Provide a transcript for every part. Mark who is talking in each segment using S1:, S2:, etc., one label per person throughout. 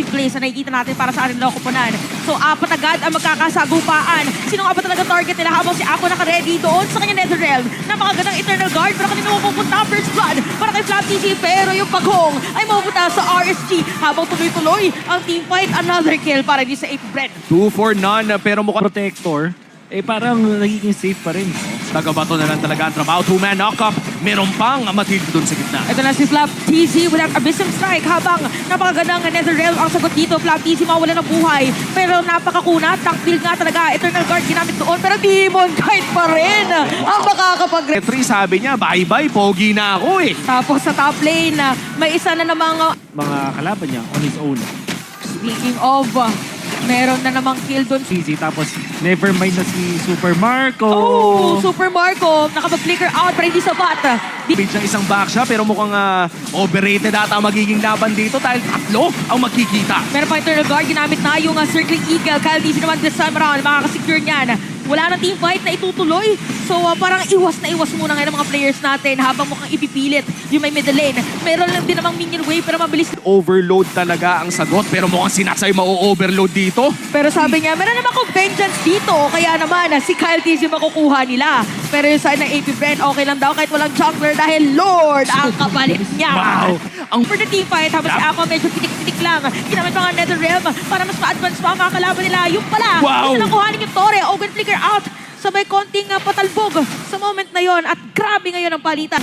S1: place na nakikita natin para sa ating kupunan. So, apat agad ang magkakasagupaan. Sino nga ba talaga target nila habang si Ako naka-ready doon sa kanya Netherrealm? Napakagandang Eternal Guard pero kanina mapupunta First Blood para kay Flap TC pero yung paghong ay mapupunta sa RSG habang tuloy-tuloy ang teamfight. Another kill para din sa AP Bren.
S2: 2 for none pero mukhang
S3: Protector, parang nagiging safe pa rin.
S2: taga-bato na lang talaga ang trabaho. 2-man knock-up. Meron pang matilde doon sa gitna.
S1: Ito na si Flap TC with an Abyssal Strike habang napakagandang Netherrealm ang sagot dito. Flap TC mawala ng buhay pero napakakunat. Taktil nga talaga. Eternal Guard ginamit doon pero Demon Knight pa rin ang makakapag-
S2: Petri sabi niya, bye-bye, pogi na ako eh.
S1: Tapos sa top lane, may isa na namang
S3: Mga kalaban niya on his own.
S1: speaking of, meron na namang kill doon.
S3: Easy, tapos never mind na si Super Marco.
S1: Oh, Super Marco, nakapag-flicker out pero hindi sapat.
S2: Page ng isang back siya pero mukhang overrated ata ang magiging laban dito dahil tatlo ang magkikita.
S1: Meron pa Eternal Guard, ginamit na yung Circling Eagle. Kyle DC naman this time around, makakasecure niyan. Wala nang team fight na itutuloy. So parang iwas na iwas muna ngayon ng mga players natin habang mukhang ipipilit yung may middle lane. Meron lang din namang minion wave pero mabilis.
S2: Overload talaga ang sagot pero mukhang sinatsay ma-overload dito.
S1: Pero sabi niya, meron naman kong vengeance dito. Kaya naman, si Kyle TC makukuha nila. Pero yung side ng AP Bren, okay lang daw kahit walang jungler dahil Lord ang kapalit niya.
S2: Wow!
S1: For the team fight, habang si Aqua medyo pitik-pitik lang. Ginamit mga Netherrealm para mas ma-advance pa ang mga kalaban nila. Yung pala,
S2: Wow!
S1: gusto lang kuhanin yung Torre. Open flicker out. Sabay konting patalbog sa moment na yon. At grabe ngayon ang palitan.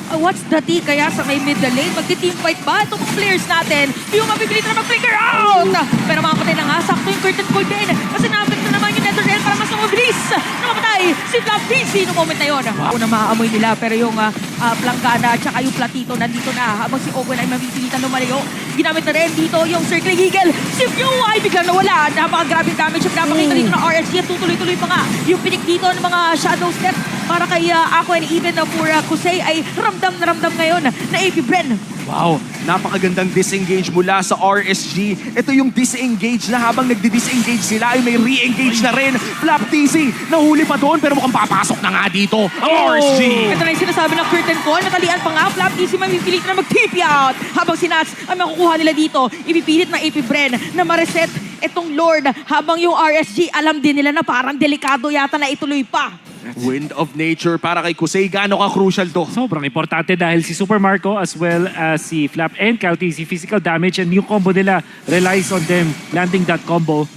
S1: What's the tea kaya sa may middle lane? Magti-team fight ba itong mga players natin? Yung mapipilitan na mag-flicker out! Pero makapatay na nga. Sakto yung curtain call din. Kasi nabit na naman yung Netherrealm para mas mabilis. Namapatay si Flap TC noong moment na yon. Wow. Na maaamoy nila pero yung Plangana at saka yung Platito nandito na. Habang si Owen ay mapipilitan lumalayo. Ginamit na rin dito yung Circling Eagle. Si Mew ay biglang nawala. Napaka-grabing damage yung pinapakita dito ng RSG at tutuloy-tuloy pa nga. Yung pinik dito ng mga Shadow Step para kay Ako and even for Kusei ay ramdam na ramdam ngayon na AP Bren.
S2: Wow! Napakagandang disengage mula sa RSG. Ito yung disengage na habang nagdi-disengage sila ay may re-engage na rin. Flap TC, nahuli pa doon pero mukhang papasok na nga dito ang RSG.
S1: Ito na yung sinasabi ng curtain call. Natalian pa nga. Flap TC mamipilit na mag-TP out. Habang si Nats ay makukuha nila dito. Ipipilit ng AP Bren na ma-reset itong Lord. Habang yung RSG alam din nila na parang delikado yata na ituloy pa.
S2: Wind of Nature para kay Kusei. Gaano ka crucial to?
S3: Sobrang importante dahil si Super Marco as well as si Flap and Kyle TC physical damage and yung combo nila relies on them landing that combo.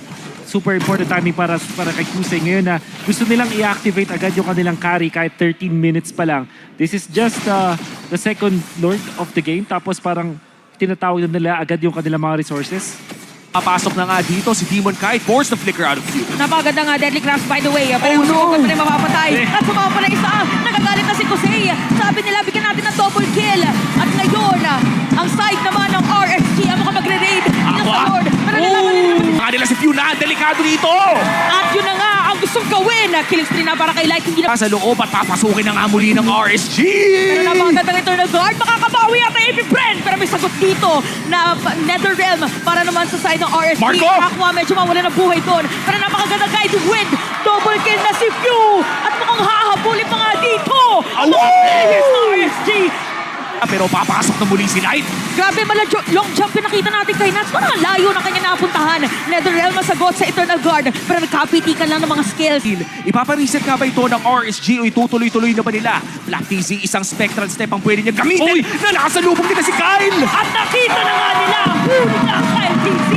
S3: Super important timing para kay Kusei ngayon na gusto nilang i-activate agad yung kanilang carry kahit 13 minutes pa lang. This is just the second Lord of the game tapos parang tinatawag na nila agad yung kanilang mga resources.
S2: Papasok na nga dito si Demon Knight. Force the flicker out of view.
S1: Napakaganda nga Deadly Grasp by the way. Pero
S2: no!
S1: pa rin mapapatay. At sumama pa na isa. Nagagalit na si Kusei. Sabi nila bigyan natin ng double kill. At ngayon, ang side naman ng RSG ang mukhang magre-raid. Yung sa Lord. Pero nilaban nila.
S2: Mga nila si Pew na. Delikado dito.
S1: At yun na nga ang gustong gawin. Killing spree na para kay Light. Hindi na
S2: Sa loob at papasukin na nga muli ng RSG.
S1: pero napakagandang Eternal Guard. Makakabawi at AP Bren. Pero may sagot dito na Netherrealm para naman sa side ng RSG.
S2: Marco!
S1: Aqua medyo mawala ng buhay doon. Pero napakagandang Guiding Wind. Double kill na si Pew. At mukhang hahabulin pa nga dito. Ang RSG.
S2: Pero papasok na muli si Knight.
S1: Grabe, long jump yung nakita natin kay Nats. Parang ang layo na kanya napuntahan. Netherrealm masagot sa Eternal Guard. Pero nagkapitikan lang ng mga skills.
S2: Ipapareset nga ba ito ng RSG o itutuloy-tuloy na ba nila? Black TZ, isang spectral step ang pwede niya gamitin na nakasalubong nila si Kyle!
S1: At nakita na nga nila, huli na ang Kyle TC.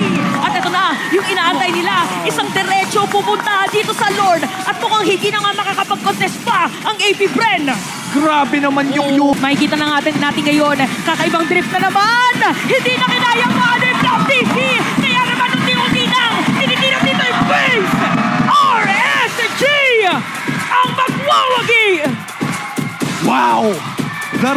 S1: At ito na, yung inaantay nila, isang diretso pupunta dito sa Lord. At mukhang hindi na nga makakapag-contest pa ang AP Bren.
S2: Grabe naman yung
S1: Makikita na natin ngayon, kakaibang drift na naman. Hindi na kinayang paano yung Flap TC. Kaya naman unti-unti nang tinitira dito yung face. RSG ang magwawagi.
S2: wow! The